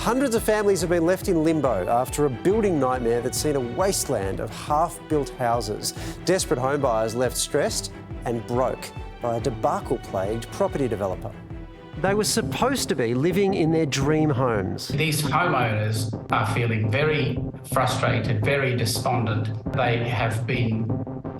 Hundreds of families have been left in limbo after a building nightmare that's seen a wasteland of half-built houses. Desperate homebuyers left stressed and broke by a debacle-plagued property developer. They were supposed to be living in their dream homes. These homeowners are feeling very frustrated, very despondent. They have been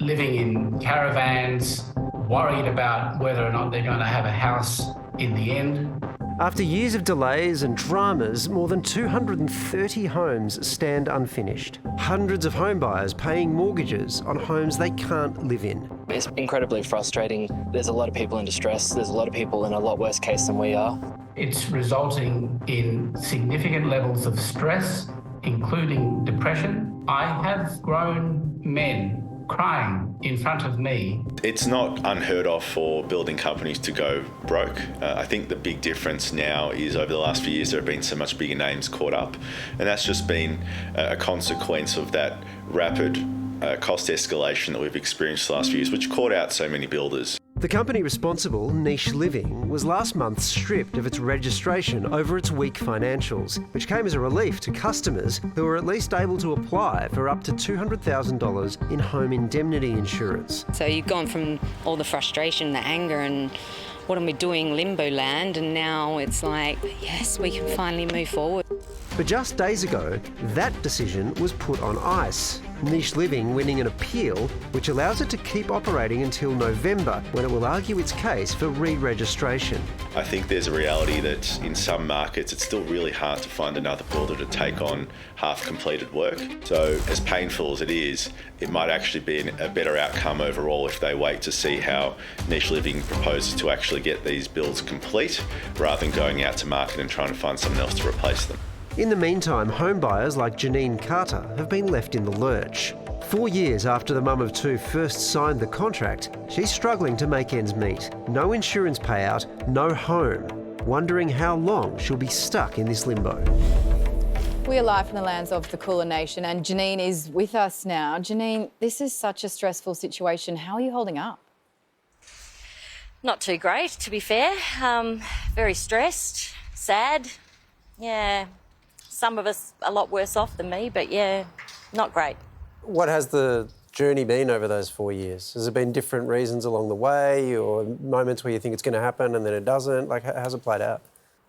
living in caravans, worried about whether or not they're going to have a house in the end. After years of delays and dramas, more than 230 homes stand unfinished. Hundreds of homebuyers paying mortgages on homes they can't live in. It's incredibly frustrating. There's a lot of people in distress. There's a lot of people in a lot worse case than we are. It's resulting in significant levels of stress, including depression. I have grown men crying in front of me. It's not unheard of for building companies to go broke. I think the big difference now is over the last few years there have been so much bigger names caught up, and that's just been a consequence of that rapid cost escalation that we've experienced the last few years, which caught out so many builders. The company responsible, Nicheliving, was last month stripped of its registration over its weak financials, which came as a relief to customers who were at least able to apply for up to $200,000 in home indemnity insurance. So you've gone from all the frustration, the anger and what am we doing, limbo land, and now it's like, yes, we can finally move forward. But just days ago, that decision was put on ice. Nicheliving winning an appeal which allows it to keep operating until November, when it will argue its case for re-registration. I think there's a reality that in some markets it's still really hard to find another builder to take on half-completed work. So as painful as it is, it might actually be a better outcome overall if they wait to see how Nicheliving proposes to actually get these builds complete, rather than going out to market and trying to find someone else to replace them. In the meantime, homebuyers like Janine Carter have been left in the lurch. 4 years after the mum of two first signed the contract, she's struggling to make ends meet. No insurance payout, no home. Wondering how long she'll be stuck in this limbo. We are live from the lands of the Kulin Nation and Janine is with us now. Janine, this is such a stressful situation. How are you holding up? Not too great, to be fair. Very stressed, sad. Yeah. Some of us a lot worse off than me, but yeah, not great. What has the journey been over those 4 years? Has there been different reasons along the way or moments where you think it's going to happen and then it doesn't? Like, how's it played out?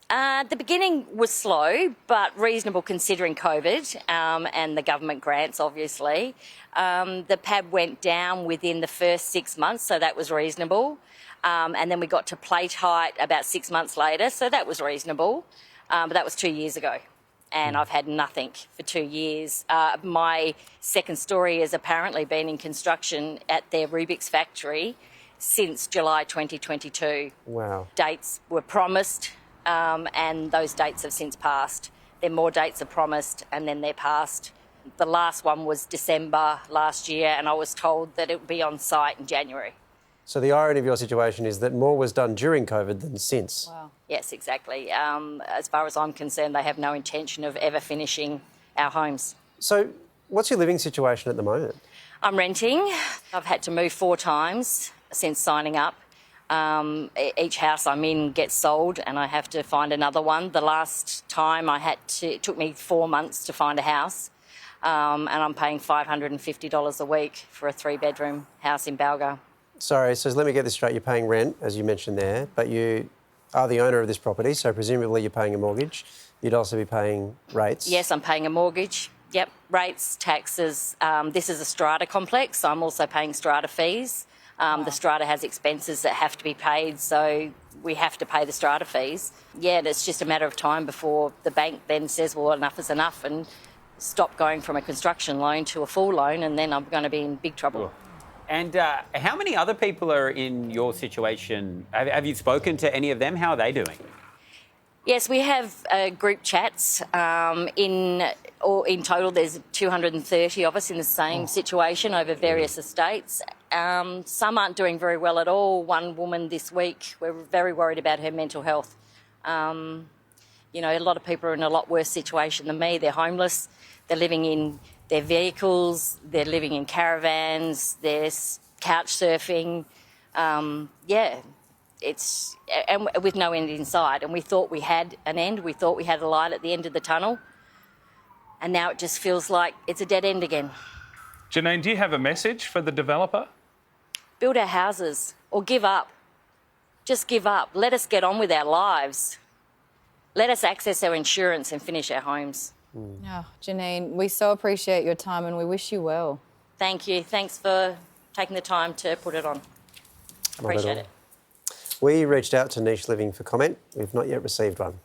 The beginning was slow, but reasonable considering COVID and the government grants, obviously. The PAB went down within the first 6 months, so that was reasonable. And then we got to plate height about 6 months later, so that was reasonable. But that was 2 years ago. And I've had nothing for 2 years. My second story has apparently been in construction at their Rubik's factory since July 2022. Wow. Dates were promised and those dates have since passed. Then more dates are promised and then they're passed. The last one was December last year and I was told that it would be on site in January. So the irony of your situation is that more was done during COVID than since. Wow. Yes, exactly. As far as I'm concerned, they have no intention of ever finishing our homes. So what's your living situation at the moment? I'm renting. I've had to move 4 times since signing up. Each house I'm in gets sold and I have to find another one. The last time it took me 4 months to find a house and I'm paying $550 a week for a 3-bedroom house in Balga. Sorry, so let me get this straight. You're paying rent, as you mentioned there, but you are the owner of this property, so presumably you're paying a mortgage. You'd also be paying rates. Yes, I'm paying a mortgage. Yep, rates, taxes. This is a strata complex, so I'm also paying strata fees. The strata has expenses that have to be paid, so we have to pay the strata fees. Yeah, and it's just a matter of time before the bank then says, well, enough is enough, and stop going from a construction loan to a full loan, and then I'm going to be in big trouble. Cool. And how many other people are in your situation? Have you spoken to any of them? How are they doing? Yes, we have group chats. In total, there's 230 of us in the same situation over various estates. Some aren't doing very well at all. One woman this week, we're very worried about her mental health. You know, a lot of people are in a lot worse situation than me. They're homeless. They're living in their vehicles. They're living in caravans. They're couch surfing. Yeah, and with no end in sight. And we thought we had an end. We thought we had a light at the end of the tunnel. And now it just feels like it's a dead end again. Janine, do you have a message for the developer? Build our houses or give up. Just give up. Let us get on with our lives. Let us access our insurance and finish our homes. Oh, Janine, we so appreciate your time and we wish you well. Thank you. Thanks for taking the time to put it on. Appreciate it. We reached out to Nicheliving for comment. We've not yet received one.